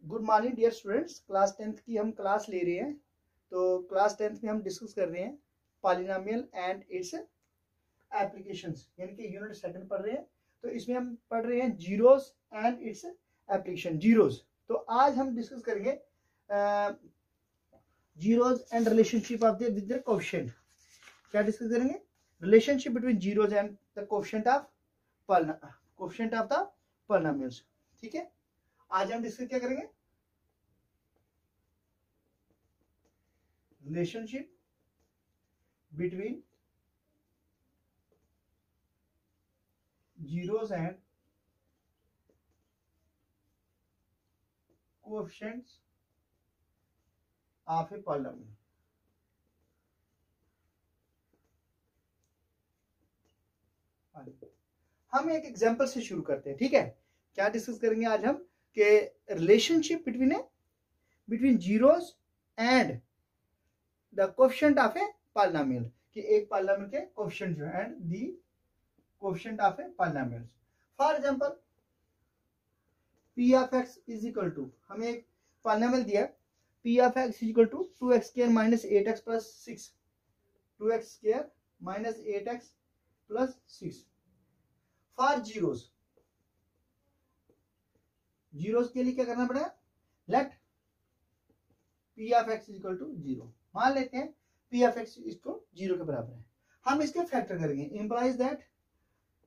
Good morning dear students, class 10th की हम class ले रहे हैं। तो क्लास 10th में हम डिस्कस कर रहे हैं पॉलिनोमियल एंड इट्स एप्लीकेशंस, यानी कि यूनिट सेकंड पढ़ रहे हैं। तो इसमें हम पढ़ रहे हैं zeros and its application, zeros. तो आज हम डिस्कस करेंगे zeros and relationship of with the coefficient. क्या डिस्कस करेंगे? Relationship between zeros and the coefficient of the polynomials. ठीक है, आज हम डिस्कस क्या करेंगे? Relationship between zeros and coefficients of a polynomial. हम एक एग्जांपल से शुरू करते हैं। ठीक है, क्या डिस्कस करेंगे आज हम? के relationship between zeros and the coefficient of a polynomial, कि एक पॉलिनोमियल के कोएफिशिएंट जो है and the coefficient of a polynomial. For example p of x is equal to, हमें एक पॉलिनोमियल दिया p of x is equal to 2x square minus 8x plus 6, 2x square minus 8x plus 6 for zeros. Zeros के लिए क्या करना पड़ेगा? Let p of x is equal to 0। मान लेते हैं p of x इसको 0 के बराबर है। हम इसके फैक्टर करेंगे, implies that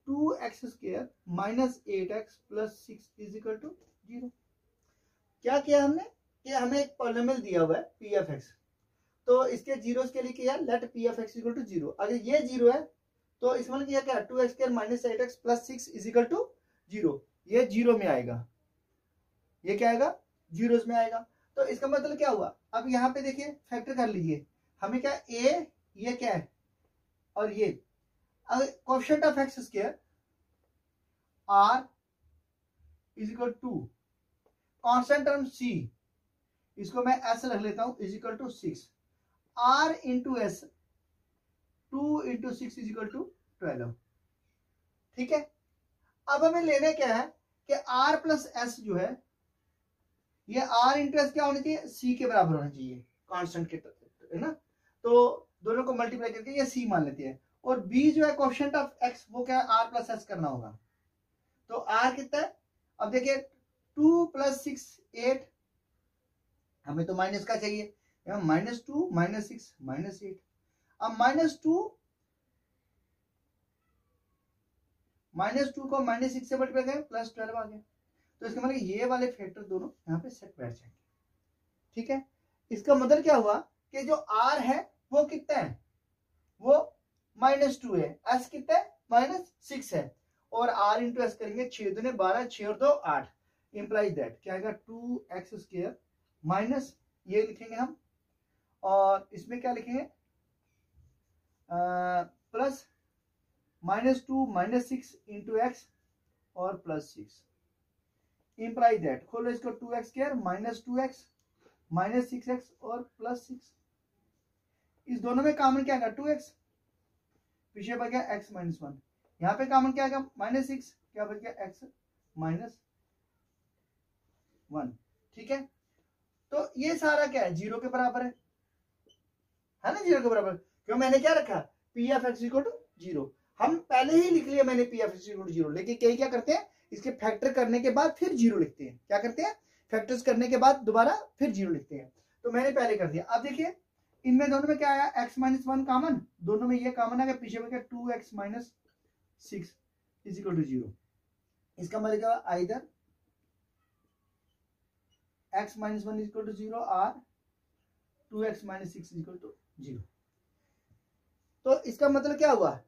2x square minus 8x plus 6 is equal to 0। क्या किया हमने कि हमें एक पॉलिनोमियल दिया हुआ है p of x, तो इसके जीरोस के लिए किया let p of x equal to 0। अगर ये 0 है तो इसमें मतलब किया क्या? 2x square minus 8x plus 6 is equal to 0। ये 0 में आएगा, ये क्या आएगा? जीरोस में आएगा। तो इसका मतलब क्या हुआ? अब यहाँ पे देखिए फैक्टर कर लीजिए, हमें क्या a, ये क्या है और ये coefficient of x square r is equal to constant term c, इसको मैं s रख लेता हूं, is equal to 6 r into s, 2 into 6 is equal to 12। ठीक है, अब हमें लेने क्या है कि r प्लस s जो है, ये r इंटू एस क्या होना चाहिए? c के बराबर होना चाहिए, कांस्टेंट के, है ना। तो दोनों को मल्टीप्लाई करके ये c मान लेते हैं, और b जो है कोएफिशिएंट ऑफ x, वो क्या है? r प्लस s करना होगा। तो r कितना है? अब देखिए 2 प्लस 6 8, हमें तो माइनस का चाहिए, माइनस 2 माइनस 6 माइनस 8। अब माइनस टू को माइनस 6 से मल्टीप्लाई करें, प्लस 12 आ गया। तो इसका मतलब ये वाले फैक्टर दोनों यहाँ पे सेट बैठ जाएंगे। ठीक है, इसका मतलब क्या हुआ कि जो r है वो कितना है? वो -2 है, s कितना है? -6 है, और r इंटू एस करेंगे 6 दूने 12, 6 और 2 8, इंप्लाइज दैट क्या आएगा? 2x स्क्वायर माइनस, ये लिखेंगे हम, और इसमें क्या लिखेंगे? प्लस -2 -6 इंटू x और प्लस 6, इंप्लाइज दैट, खोलो इसको, 2x square minus 2x minus 6x और प्लस 6। इस दोनों में कॉमन क्या आएगा? 2x, पीछे बच गया x माइनस 1, यहाँ पे कॉमन क्या आएगा? -6, क्या बच गया? x minus 1। ठीक है, तो ये सारा क्या है? 0 के बराबर है ना, 0 के बराबर। क्यों? मैंने क्या रखा? p of x equal to 0। हम पहले ही लिख लिया मैंने p of x equal to 0, लेकिन कई क्या करते हैं, इसके फैक्टर करने के बाद फिर 0 लिखते हैं। क्या करते हैं? फैक्टर्स करने के बाद दोबारा फिर 0 लिखते हैं। तो मैंने पहले कर दिया। अब देखिए इनमें दोनों में क्या आया? x माइनस 1 कॉमन, दोनों में ये कॉमन आ गया, पीछे में क्या? 2x minus 6 is equal to 0। इसका मतलब क्या? Either x minus 1 is equal to 0 और 2x minus 6 is equal to 0। तो इसका मतलब क्या हुआ?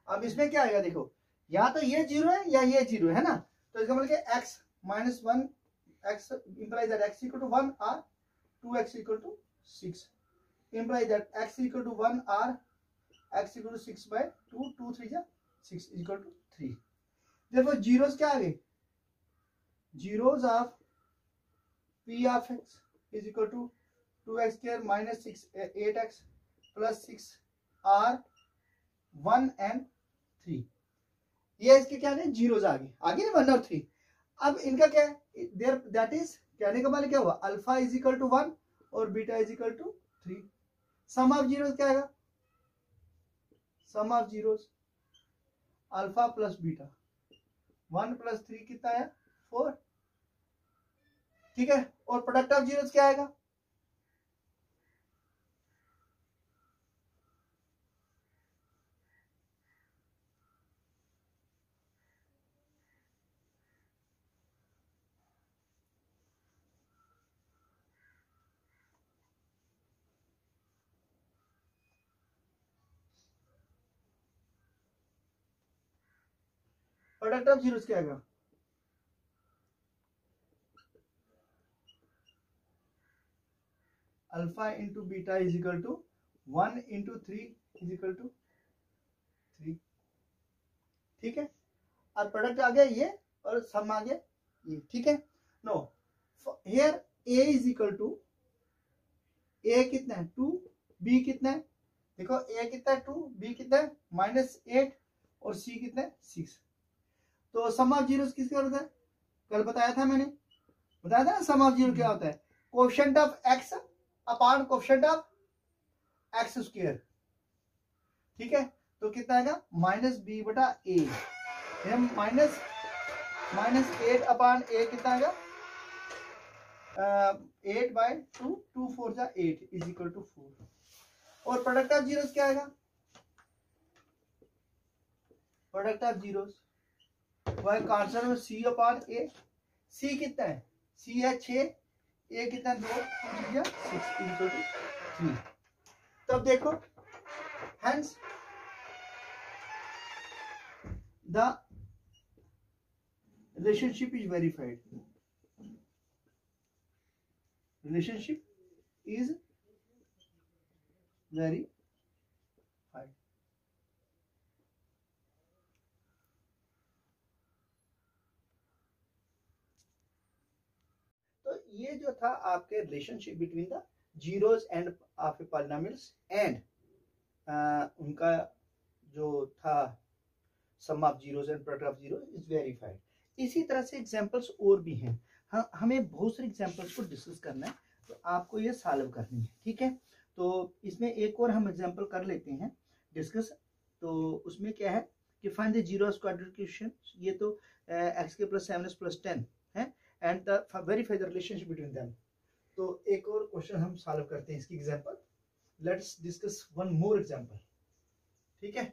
अब इसमें क्या आएगा? देखो, या तो ये 0 है या ये 0 है ना। तो इसका मतलब x minus 1, x implies that x equal to 1 और 2x equal to 6, implies that x equal to 1 और x इक्वल टू 6 बाय 2, 2 3 जा 6 इक्वल टू 3। देखो जीरोस क्या आ गए? Zeros of p of x is equal to 2x square minus 8x plus 6 are 1 and 3। ये इसके क्या है, जीरोज आगे ना 1 और 3। अब इनका क्या है, देयर दैट इज कहने का मतलब क्या हुआ, अल्फा इज इक्वल टू 1 और beta is equal to 3। Sum of zeros क्या आएगा, sum of zeros alpha plus beta 1 plus 3 कितना है 4, ठीक है। और प्रोडक्ट ऑफ जीरोज क्या आएगा, प्रोडक्ट ऑफ जीरोज क्या आएगा, alpha into beta is equal to 1 into 3 is equal to 3, ठीक है। और प्रोडक्ट आ गया ये और सम आ गया ये, ठीक है। No here a is equal to, a कितना है 2, बी कितना है, देखो ए कितना है 2, बी कितना है -8 और सी कितना है 6। तो सम ऑफ जीरोस किसका होता है, कल बताया था मैंने, बताया था ना सम ऑफ जीरो क्या होता है, coefficient of x upon coefficient of x square, ठीक है। तो कितना आएगा -b बटा a, -8 अपॉन a कितना आएगा 8/2, 2 4 जा 8 इज इक्वल टू 4। और प्रोडक्ट ऑफ जीरोस क्या आएगा, प्रोडक्ट ऑफ जीरोस वह कांस्टेंट में c अपॉन a, c कितना है, c है 6, a कितना है 2, 2 6 इज इक्वल टू 3। तब देखो hence the relationship is verified, relationship is verified। तो ये जो था आपके relationship between the zeros and of polynomials and उनका जो था sum of zeros and product of zero is verified. इसी तरह से एग्जांपल्स और भी हैं, हमें बहुत सारे एग्जांपल्स को डिस्कस करना है, तो आपको ये सॉल्व करनी है, ठीक है। तो इसमें एक और हम एग्जांपल कर लेते हैं डिस्कस। तो उसमें क्या है कि find the zero quadratic equation, ये तो x के प्लस 7s प्लस 10 है and the verify the relationship between them. तो एक और क्वेश्चन हम सॉल्व करते हैं इसकी example. Let's discuss one more example, ठीक है।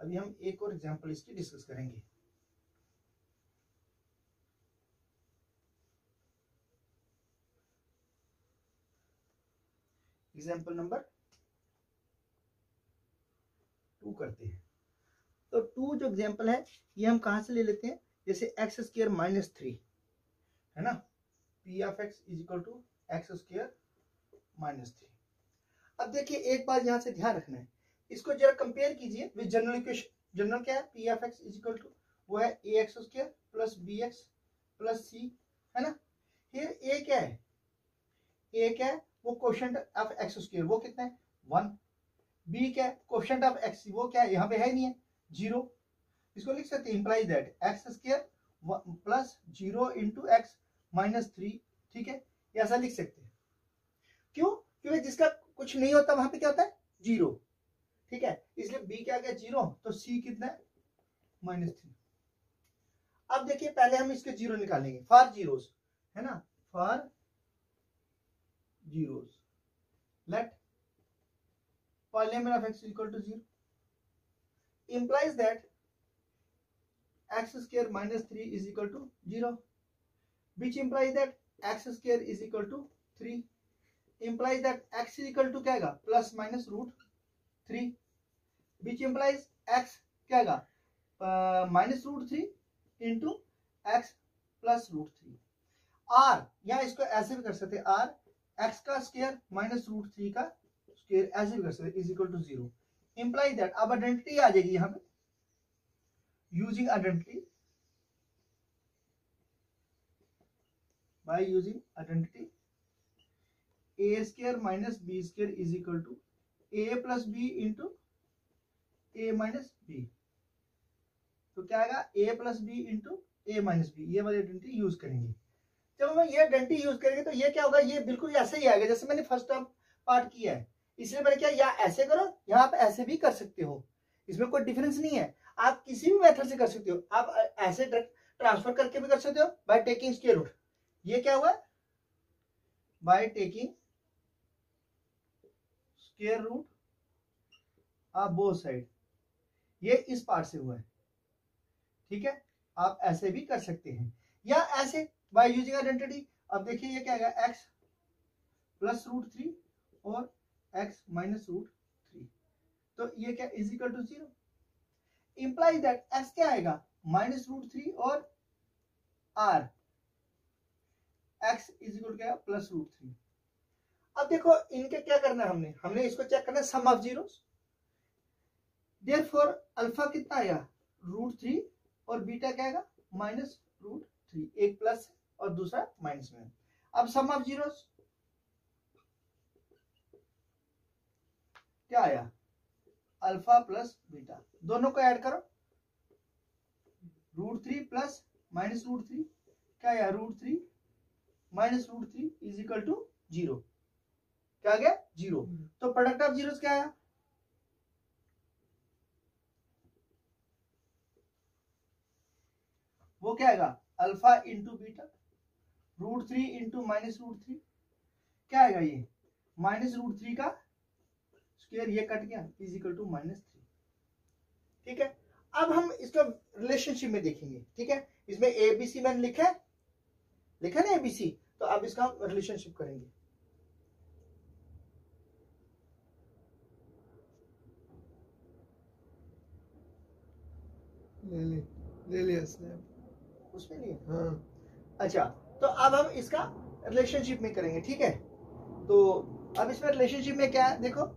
अभी हम एक और एग्जांपल इसकी डिस्कस करेंगे। एग्जांपल नंबर 2 करते हैं। तो 2 जो एग्जांपल है ये हम कहां से ले लेते हैं, जैसे x स्क्वायर -3 है ना, p of x is equal to x square -3। अब देखिए एक बात यहां से ध्यान रखना है, इसको जरा कंपेयर कीजिए विद जनरल इक्वेशन। जनरल क्या है, p of x is equal to वो है ax square plus bx plus c, है ना। फिर a क्या है, a क्या है वो कोएफिशिएंट ऑफ x स्क्वायर वो कितना है 1, b क्या है कोएफिशिएंट ऑफ x वो क्या है यहाँ पे है नहीं है 0। इसको लिख सकते हैं implies that x square plus 0 into x -3, ठीक है, ऐसा लिख सकते हैं। क्यों, क्योंकि जिसका कुछ नहीं होता वहां पे क्या होता है 0, ठीक है, इसलिए b क्या गया 0, तो c कितना है -3। अब देखिए पहले हम इसके जीरो निकालेंगे फॉर जीरोस, है ना, for zeros let polynomial of x equal to 0 implies that x square -3 is equal to 0, which implies that x square is equal to 3, implies that x is equal to क्या आएगा plus minus √3, which implies x क्या आएगा -√3 into x plus √3। r यहाँ इसको ऐसे भी कर सकते हैं, r x का स्क्वायर -√3 का स्क्वायर ऐसे भी कर सकते is equal to 0, imply that. अब आइडेंटिटी आ जाएगी यहाँ पे, using identity, by using identity A square minus B square is equal to A plus B into A minus B. तो क्या आएगा, A plus B into A minus B. ये वाली आइडेंटिटी यूज करेंगे। जब हम ये आइडेंटिटी यूज करेंगे तो ये क्या होगा, ये बिल्कुल ऐसे ही आएगा जैसे मैंने फर्स्ट पार्ट किया है। इसलिए मैंने क्या, या ऐसे करो या आप ऐसे भी कर सकते हो, इसमें कोई डिफरेंस नहीं है। आप किसी भी मेथड से कर सकते हो। आप ऐसे ट्रांसफर करके भी कर सकते हो बाय टेकिंग स्क्वायर रूट। ये क्या हुआ, by taking square root of both side. ये इस पार्ट से हुआ है, ठीक है। आप ऐसे भी कर सकते हैं या ऐसे बाय यूजिंग आइडेंटिटी। अब देखिए ये क्या आएगा, एक्स प्लस रूट 3 और एक्स माइनस रूट 3। तो ये क्या is equal to 0। Implies that x क्या आएगा, माइनस रूट 3 और आर, एक्स इज इक्वल क्या प्लस रूट 3। अब देखो इनके क्या करना है, हमने इसको चेक करना है sum of zeros. Therefore alpha कितना आया, रूट 3 और बीटा क्या आएगा, माइनस रूट 3। एक प्लस और दूसरा माइनस में। अब सम ऑफ जीरोस क्या आया, अल्फा प्लस बीटा, दोनों को ऐड करो। रूट 3 प्लस माइनस रूट 3 क्या आया, root 3 minus root 3 is equal to 0। क्या आ गया, 0। तो प्रोडक्ट ऑफ जीरोस क्या आया, वो क्या आएगा, alpha into beta, root 3 into minus root 3 क्या आएगा, ये माइनस रूट 3 का स्क्वायर, ये कट गया, इज इक्वल टू माइनस 3। ठीक है। अब हम इसका रिलेशनशिप में देखेंगे, ठीक है। इसमें एबीसी मैंने लिखा ना एबीसी, तो अब इसका रिलेशनशिप करेंगे। ले लिया स्नैप उसमें लिए, हाँ। अच्छा। तो अब हम इसका रिलेशनशिप में करेंगे, ठीक है। तो अब इसमें रिलेशनशिप में क्या है, देखो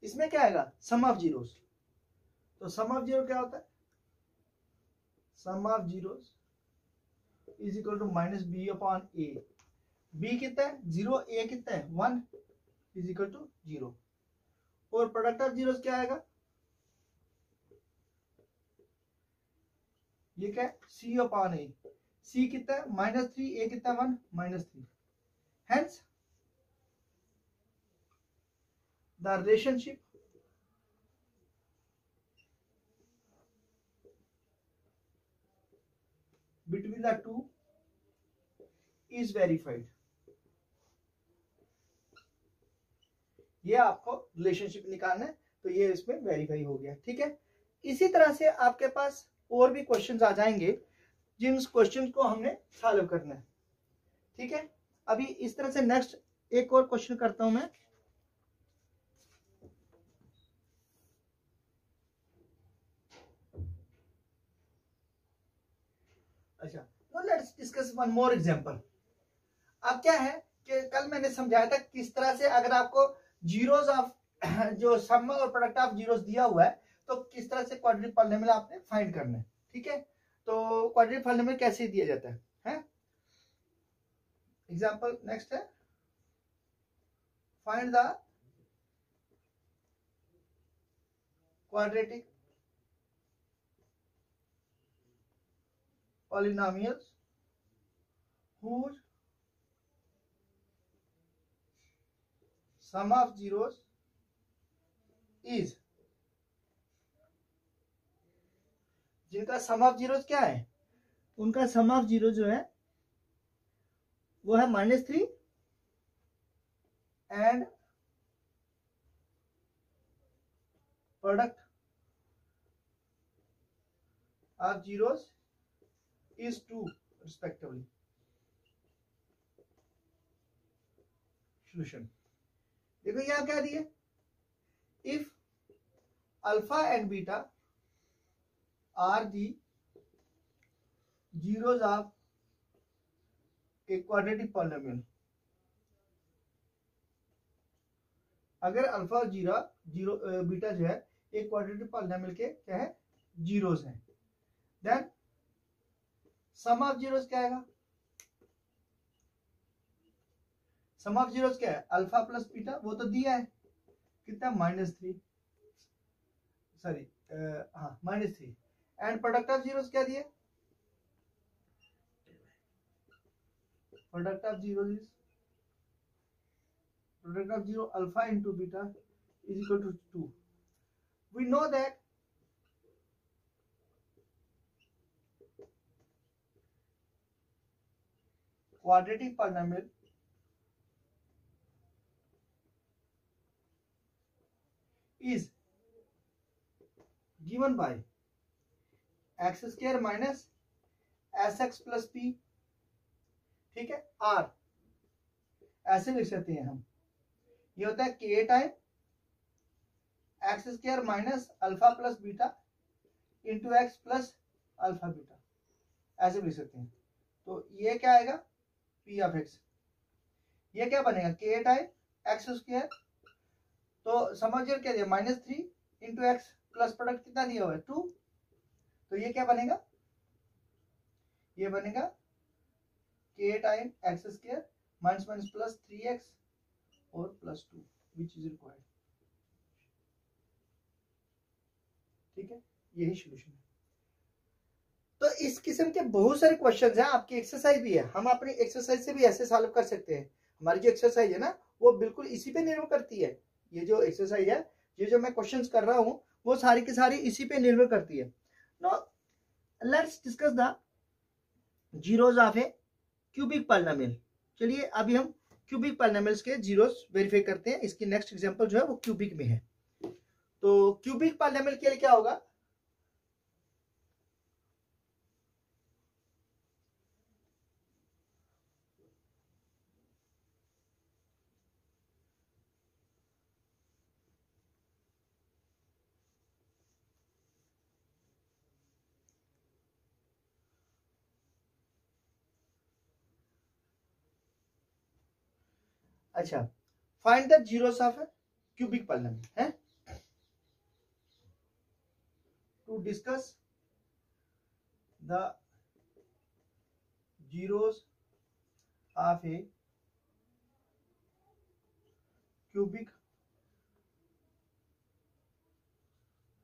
इसमें क्या आएगा, सम ऑफ जीरोस। तो सम ऑफ जीरो क्या होता है, sum of zeros is equal to minus B upon a. B कितना है 0, ए कितना है 1, इज इक्वल टू 0। और प्रोडक्ट ऑफ जीरोस क्या आएगा, ये क्या है सी अपॉन ए। सी कितना है -3, ए कितना है 1, -3। Hence the relationship between the two is verified। ये आपको रिलेशनशिप निकालना है, तो ये इसमें वेरीफाई हो गया, ठीक है। इसी तरह से आपके पास और भी क्वेश्चंस आ जाएंगे जिन क्वेश्चंस को हमने सॉल्व करना है, ठीक है। अभी इस तरह से नेक्स्ट एक और क्वेश्चन करता हूं मैं। अच्छा, तो let's discuss one more example. अब क्या है कि कल मैंने समझाया था किस तरह से अगर आपको जीरोस ऑफ जो सम और प्रोडक्ट ऑफ जीरोस दिया हुआ है तो किस तरह से क्वाड्रेटिक पॉलिनोमियल आपने फाइंड करना है, ठीक है। तो क्वाड्रेटिक पॉलिनोमियल कैसे दिया जाता है? एग्जांपल नेक्स्ट है, find the quadratic polynomials whose sum of zeros is, जिनका सम ऑफ जीरोस क्या है, उनका सम ऑफ जीरो जो है वो है -3 and product of zeros is 2 respectively। solution देखो यहां क्या दिए, if alpha and beta are the zeros of एक क्वाड्रेटिक पॉलिनोमियल, अगर अल्फा और जीरो बीटा जो है एक क्वाड्रेटिक पॉलिनोमियल के क्या है, जीरोस हैं, देन सम ऑफ जीरोस क्या आएगा, सम ऑफ जीरोस क्या है, अल्फा प्लस बीटा, वो तो दिया है कितना, -3, सॉरी हाँ -3, एंड प्रोडक्ट ऑफ जीरोस क्या दिया, product of zero is product of 0 alpha into beta is equal to 2. We know that quadratic polynomial is given by x square minus sx plus p, ठीक है, r ऐसे लिख सकते हैं हम, ये होता है k time x square minus alpha plus beta into x plus alpha beta, ऐसे लिख सकते हैं। तो ये क्या आएगा, p ऑफ x, ये क्या बनेगा, k टाइम एक्स स्क्वायर, तो समझिए क्या दिया, -3 इंटू एक्स प्लस प्रोडक्ट कितना दिया हुआ है 2, तो ये क्या बनेगा, ये बनेगा k time x square minus minus plus 3x और प्लस 2 विच इज रिक्वायर्ड, ठीक है, यही सॉल्यूशन है। तो इस किस्म के बहुत सारे क्वेश्चंस हैं, आपकी एक्सरसाइज भी है, हम अपनी एक्सरसाइज से भी ऐसे सॉल्व कर सकते हैं। हमारी जो एक्सरसाइज है ना वो बिल्कुल इसी पे निर्भर करती है, ये जो एक्सरसाइज है, ये जो मैं क्वेश्चंस कर रहा हूं वो सारी की सारी इसी पे निर्भर करती है। Now let's discuss the zeros of a cubic polynomial. चलिए अभी हम क्यूबिक पॉलिनोमियल्स के जीरोस वेरीफाई करते हैं। इसकी नेक्स्ट एग्जांपल जो है वो क्यूबिक में है। तो क्यूबिक पॉलिनोमियल के लिए क्या होगा, अच्छा, find the zeros of a cubic polynomial है। To discuss the zeros of a cubic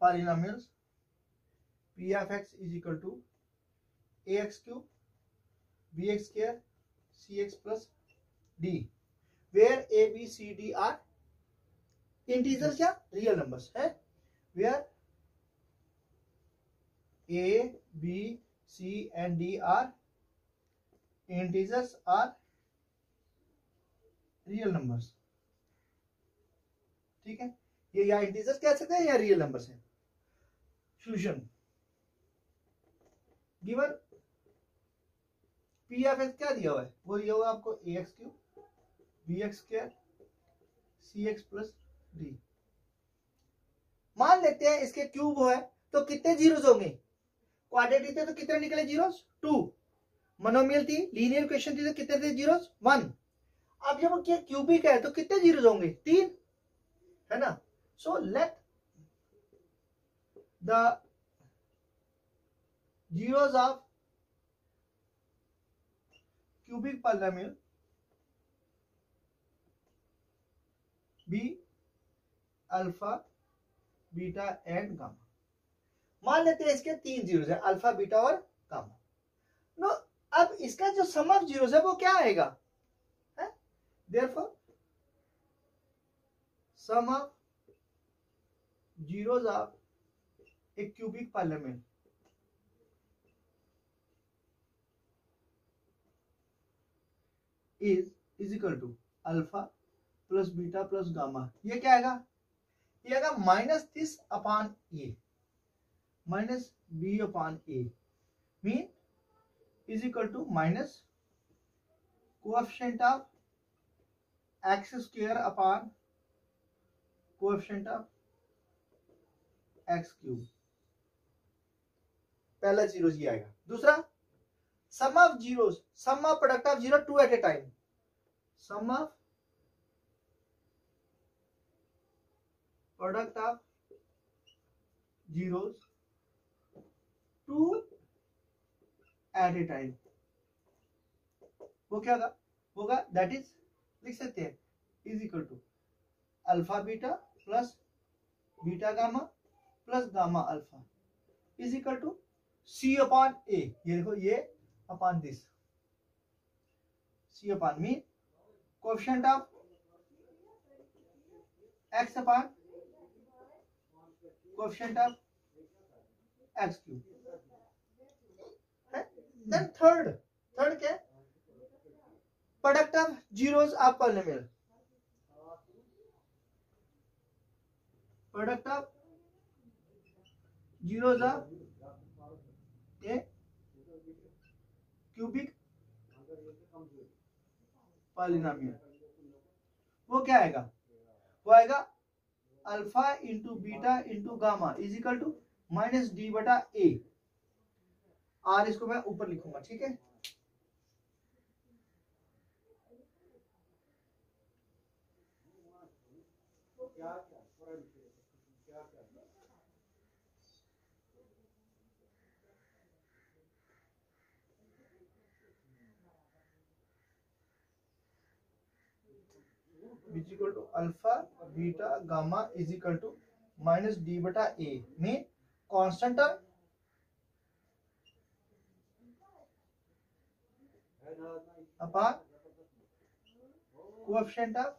polynomials p of x is equal to ax cube bx square cx plus d, where a b c d are integers या real numbers है, where a b c and d are integers are real numbers, ठीक है, ये या integers कह सकते हैं या रियल नंबर्स हैं। Solution given p of x क्या दिया हुआ है, वो दिया हुआ है आपको ax cube bx square cx plus d। मान लेते हैं इसके क्यूब है तो कितने जीरोस होंगे, क्वाड्रेटिक थे तो कितने निकले जीरोस 2, मोनोमियल थी, लीनियर इक्वेशन थी तो कितने थे जीरोस 1। अब जब ये क्यूबिक है तो कितने जीरोस होंगे 3, है ना। So let the zeros of cubic polynomial be alpha beta and gamma. मान लेते हैं इसके 3 जीरोस है, अल्फा बीटा और गामा। नो अब इसका जो सम ऑफ जीरोस है वो क्या आएगा, therefore sum of zeros of a cubic polynomial is equal to alpha plus beta plus gamma. ये क्या आएगा, ये आएगा -30 upon A minus B upon A, mean is equal to minus coefficient of x square upon coefficient of x cube. पहला zero ये आएगा। दूसरा sum of zeros, sum of product of zero two at a time, sum of product of zeros two at a time, वो क्या होगा, that is लिख सकते हैं is equal to alpha beta plus beta gamma plus gamma alpha is equal to c upon a, ये देखो ये upon this, c upon mean coefficient of x upon coefficient of x cube है। Then third क्या, product of zeros of polynomial, product of zeros of a cubic polynomial, वो क्या आएगा, वो आएगा alpha into beta into gamma is equal to minus d बटा ए, are इसको मैं ऊपर लिखूंगा, ठीक है। which equal to alpha beta gamma is equal to minus d बटा ए में constant upon coefficient of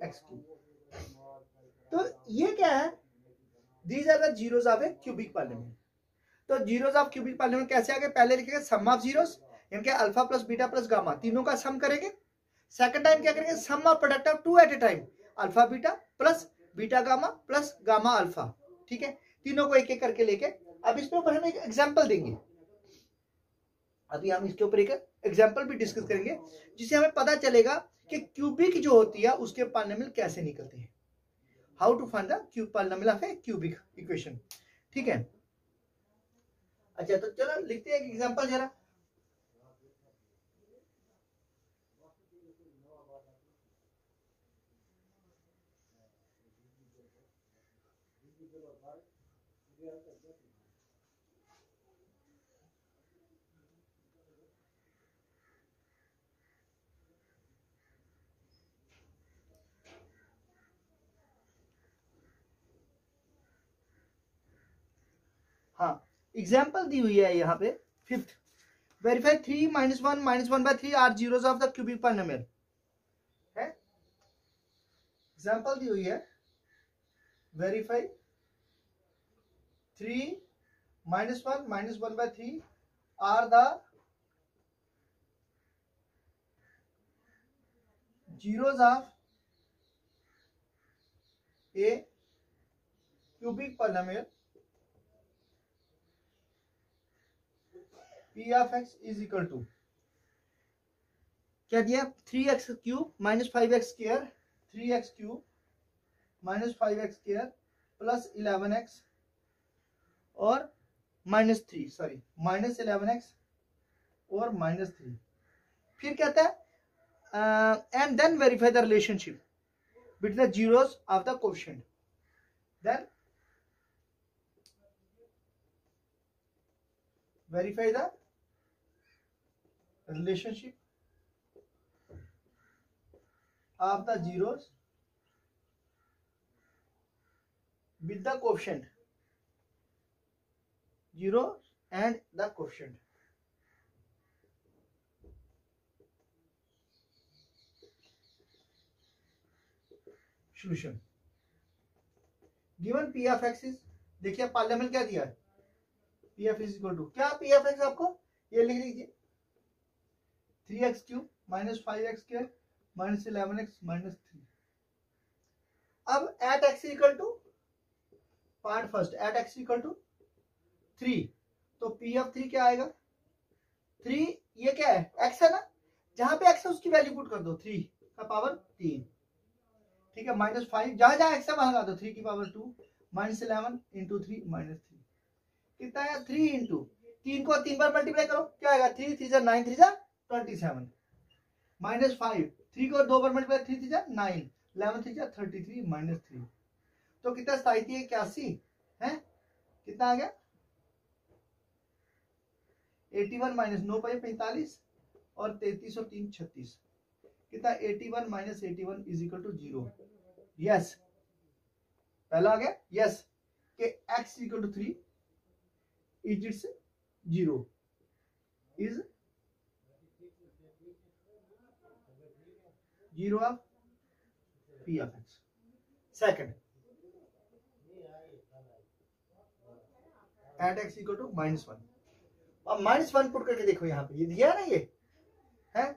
x cube. तो ये क्या है, these are the zeros of a cubic polynomial. तो जीरोस ऑफ क्यूबिक पॉलिनोमियल कैसे आगे, पहले लिखेंगे सम ऑफ जीरोस, यानी कि alpha plus beta plus gamma तीनों का सम करेंगे। सेकंड टाइम क्या करेंगे, sum of product of two at a time, alpha beta plus beta gamma plus gamma alpha, ठीक है। तीनों को एक एक करके लेके अब इसके ऊपर हम एक एग्जांपल देंगे, अभी हम इसके ऊपर एक एग्जांपल भी डिस्कस करेंगे जिससे हमें पता चलेगा कि क्यूबिक जो होती है उसके पॉलिनोमियल कैसे निकलते हैं, how to find the cube polynomial of a cubic equation, ठीक है। अच्छा तो चलो लिखते हैं एक एग्जांपल जरा। हाँ एग्जाम्पल दी हुई है यहाँ पे, fifth verify 3 - 1 - 1/3 are zeros of the cubic polynomial है। एग्जाम्पल दी हुई है, verify 3 - 1 - 1/3 are the zeros of a cubic polynomial P of x is equal to क्या दिया, 3x cube minus 5x square, 3x cube minus 5x square plus 11x और -3 sorry minus 11x और -3। फिर कहता है and then verify the relationship between the zeros of the coefficient, then verify the relationship of the zeros with the coefficient, zeros and the coefficient. Solution given P of x is, देखिए polynomial क्या दिया है, P of is equal to क्या, P of x आपको ये लिख लीजिए 3x cube minus 5x square minus 11x minus 3। अब at x equal to part first, at x equal to 3, तो पी एफ 3 क्या आएगा, 3 ये क्या है x है ना, जहां पे x है उसकी वैल्यू पुट कर दो 3 का पावर 3, ठीक है, माइनस 5 जहां जहां x है वहां लगा दो 3 की पावर 2 माइनस 11 इंटू 3 माइनस 3। कितना है 3 इंटू 3 को 3 बार मल्टीप्लाई करो, क्या आएगा 3 3 जा 9 3 जा 27 माइनस 5 3 को 2 बार मल्टीप्लाई 3 3 जा 9 11 3 जा 33 माइनस 3 तो कितना 81 है, कितना आ गया 81 माइनस 9 पाई 45 और 33 और 3 36 कितना 81 minus 81 is equal to 0। Yes पहला आ गया यस के x equal to 3 is it's 0 is 0 of p of x। Second at x equal to -1। अब -1 पुट करके देखो, यहां पे ये दिया है ना, ये है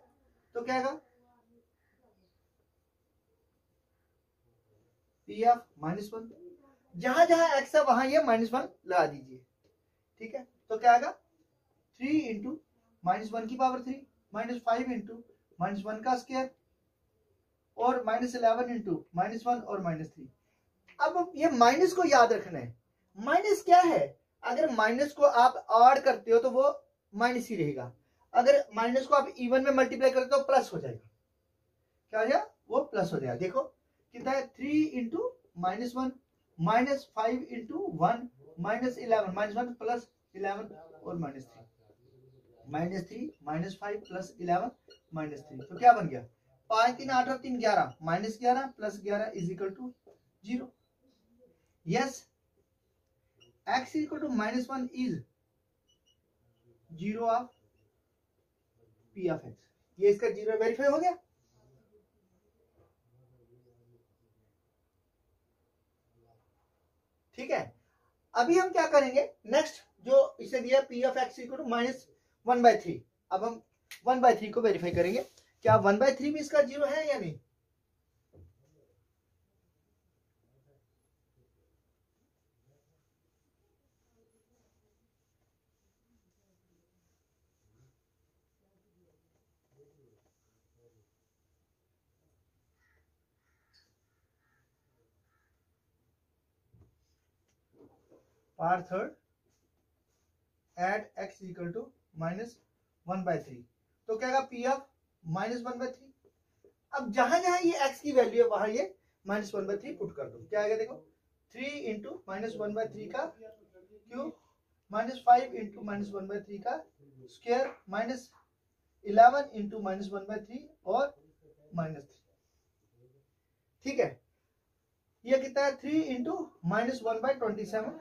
तो क्या आएगा p of -1, जहां जहां x है वहां ये -1 लगा दीजिए, ठीक है। तो क्या आएगा 3 इंटू -1 की पावर 3 -5 इंटू -1 का स्क्वायर और -11 इंटू -1 और -3। अब ये माइनस को याद रखना है, माइनस क्या है, अगर माइनस को आप ऐड करते हो तो वो माइनस ही रहेगा, अगर माइनस को आप इवन में मल्टीप्लाई करते हो तो प्लस हो जाएगा, क्या हो जाएगा वो प्लस हो जाएगा। देखो कितना है 3 इंटू -1 -5 इंटू 1 -11 -1 प्लस 11 और -3 -3 -5 प्लस 11 -3 तो क्या बन गया 5 3 8 और 3 11 -11 plus 11 is equal to 0। Yes x equal to -1 is 0 of p of x। ये इसका 0 वेरीफाई हो गया। ठीक है, अभी हम क्या करेंगे नेक्स्ट, जो इसे दिया p of x equal to -1/3। अब हम 1/3 को वेरीफाई करेंगे, क्या 1/3 भी इसका 0 है या नहीं। Part third at x equal to -1/3 तो क्या p ऑफ -1/3। अब जहां जहां ये x की वैल्यू है वहां ये -1/3 पुट कर दो, क्या आएगा देखो 3 इंटू -1/3 का क्यूब -5 इंटू -1/3 का स्क्वायर -11 इंटू -1/3 और -3। ठीक है, ये कितना है 3 इंटू -1/27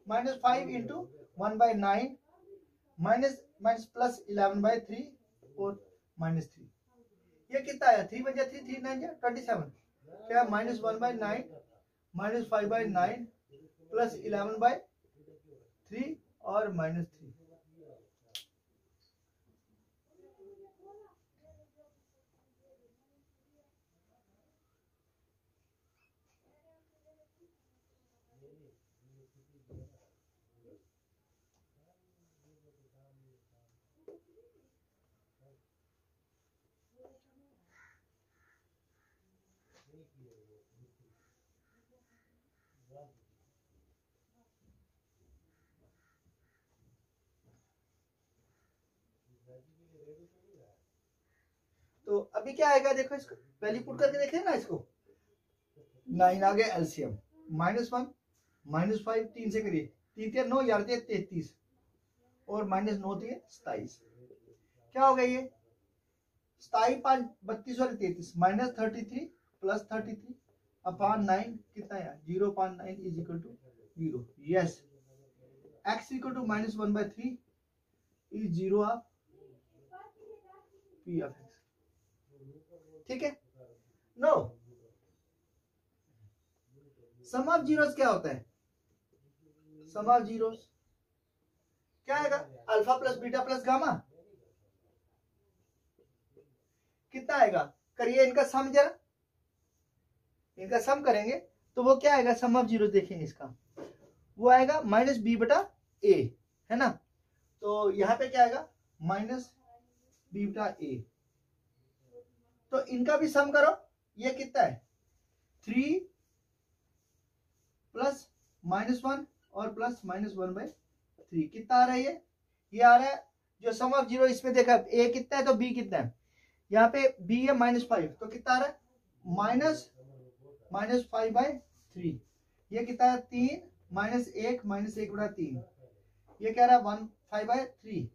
-5 इंटू 1/9 माइनस प्लस 11/3 और -3। ये कितना आया 3 बन 3 3 9 27 क्या -1/9 -5/9 प्लस 11/3 और -3। तो अभी क्या आएगा देखो, इसको वैल्यू पुट करके देखें ना, इसको 9 आ गया एलसीएम -1 -5 3 से करिए 3 3 9 11 33 और -9 3 27 क्या हो गया ये 27 5 32 और 33 -33 प्लस 33 अपॉन 9 कितना है 0.9 is equal to 0। Yes x equal to -1/3 is 0 of p of x। ठीक है, नो सम ऑफ जीरोस क्या होता है, सम ऑफ जीरोस क्या आएगा alpha plus beta plus gamma, कितना आएगा करिए इनका सम, जरा इनका सम करेंगे तो वो क्या आएगा, सम ऑफ जीरो देखेंगे इसका वो आएगा -b/a है ना, तो यहां पे क्या आएगा -b/a। तो इनका भी सम करो, ये कितना है 3 प्लस -1 और प्लस -1/3 3 कितना आ रहा है ये आ रहा है जो सम ऑफ जीरो इसमें देखा a कितना है तो b कितना है, यहाँ पे b है -5 तो कितना आ रहा है -5/3। ये कितना है 3 -1 ये कह रहा है 5/3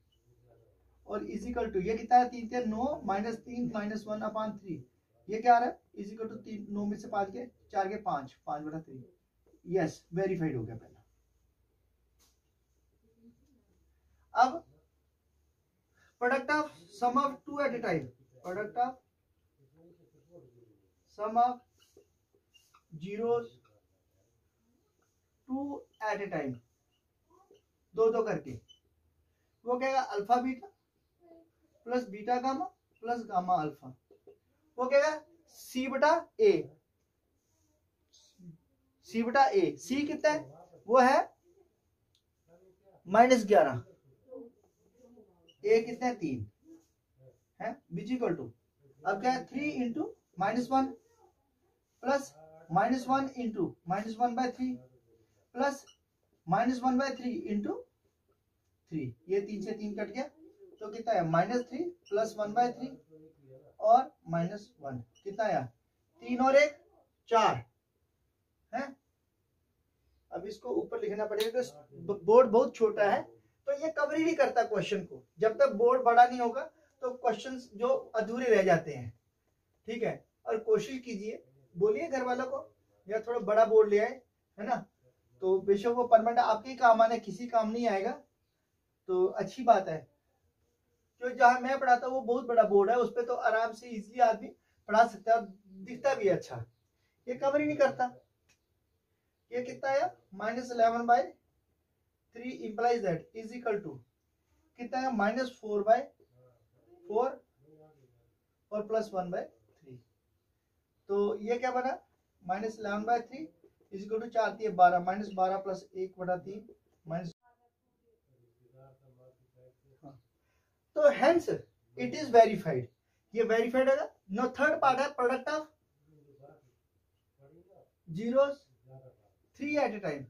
और इजिकल टू ये कितना है 3 3 9 -3 -1/3 ये क्या आ रहा है इजिकल टू 3 9 में से 5 के 4 के 5 5/3। यस वेरीफाइड हो गया पहला। अब product of sum of two at a time, product of sum of zeros two at a time, दो दो करके वो कहेगा alpha beta plus beta gamma plus gamma alpha, वो कहेगा सी बटा ए, सी बटा ए, सी कितना है वो है -11, ए कितना है 3 है बीच इक्वल टू, अब क्या है 3 into -1 plus -1 into -1/3 plus -1/3 into 3, ये 3 से 3 कट गया तो कितना है -3 प्लस 1/3 और -1 कितना आया 3 और 1 4 है। अब इसको ऊपर लिखना पड़ेगा, बोर्ड बहुत छोटा है तो ये कवर ही नहीं करता क्वेश्चन को, जब तक बोर्ड बड़ा नहीं होगा तो क्वेश्चंस जो अधूरे रह जाते हैं, ठीक है। और कोशिश कीजिए बोलिए घर वालों को या थोड़ा बड़ा बोर्ड ले आए, है ना, तो बेशक वो परमानेंट आपके ही काम आने किसी काम नहीं आएगा तो अच्छी बात है। जो जहां मैं पढ़ाता हूँ वो बहुत बड़ा बोर्ड है, उस पर तो आराम से इजीली आदमी पढ़ा सकता है, दिखता भी अच्छा, ये कवर ही नहीं करता। ये कितना है -11/3 implies that is equal to कितना है -4/4 और +1/3, तो ये क्या बना -11/3 is equal to 4 3 12 -12 plus 1/3 minus, तो हेंस इट इज वेरीफाइड, ये वेरीफाइड है। नो थर्ड पार्ट है product of zeros 3 at a time,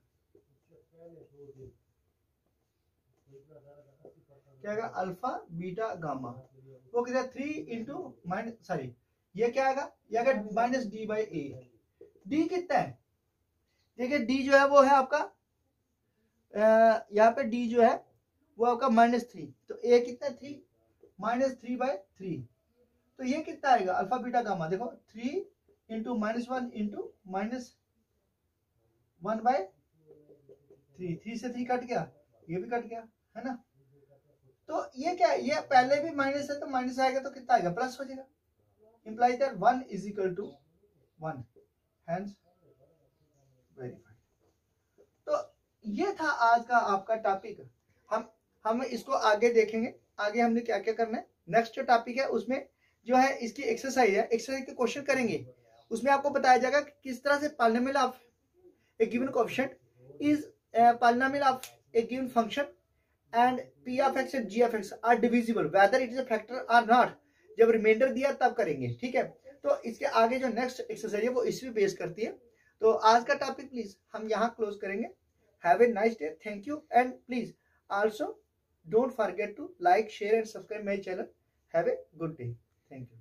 क्या आएगा अल्फा बीटा गामा, वो कितना 3 इंटू सॉरी ये क्या आएगा ये आएगा -d/a, d कितना है देखिए d जो है वो है आपका यहाँ पे d जो है वो आपका -3 तो a कितना 3 -3/3 तो ये कितना आएगा अल्फा बीटा गामा, देखो 3 इंटू -1 इंटू -1/3, 3 से 3 कट गया, ये भी कट गया है ना, तो ये क्या है ये पहले भी माइनस है तो माइनस आएगा तो कितना आएगा प्लस हो जाएगा, implies that 1 is equal to 1, hence verified. तो ये था आज का आपका टॉपिक, हम इसको आगे देखेंगे, आगे हमने क्या क्या करना है। नेक्स्ट जो टॉपिक है उसमें जो है इसकी एक्सरसाइज है, एक्सरसाइज के क्वेश्चन करेंगे, उसमें आपको बताया जाएगा कि किस तरह से polynomial of A given coefficient is polynomial of A given function and p of x and g of x are divisible whether it is a factor or not, जब रिमाइंडर दिया तब करेंगे, ठीक है। तो इसके आगे जो नेक्स्ट एक्सरसाइज है वो इस पे बेस करती है। तो आज का टॉपिक प्लीज हम यहाँ क्लोज करेंगे। Have a nice day, thank you and please also don't forget to like share and subscribe my channel. Have a good day, thank you.